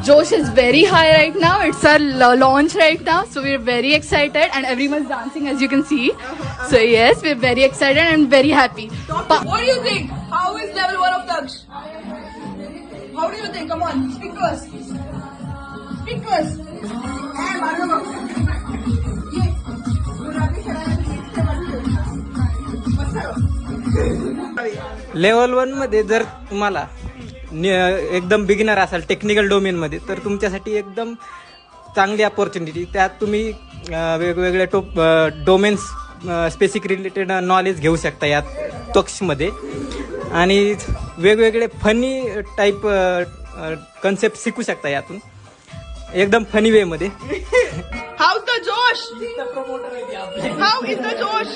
Josh is very high right now. It's our launch right now, so we're very excited and everyone's dancing as you can see. So yes, we're very excited and very happy. What do you think? How is level 1 of Daksh? How do you think? Come on, speak to us. Speak to us. Level 1 मध्ये जर तुम्हाला एकदम beginner असाल technical domain मध्ये तर तुमच्यासाठी एकदम चांगली अपॉर्च्युनिटी. त्यात तुम्ही वेगवेगळे डोमेन्स स्पेसिफिक रिलेटेड नॉलेज घेऊ शकता यात तक्षमध्ये आणि वेगवेगळे फनी टाईप कन्सेप्ट शिकू शकता यातून एकदम फनी वे मध्ये. How's the Josh? How is the Josh?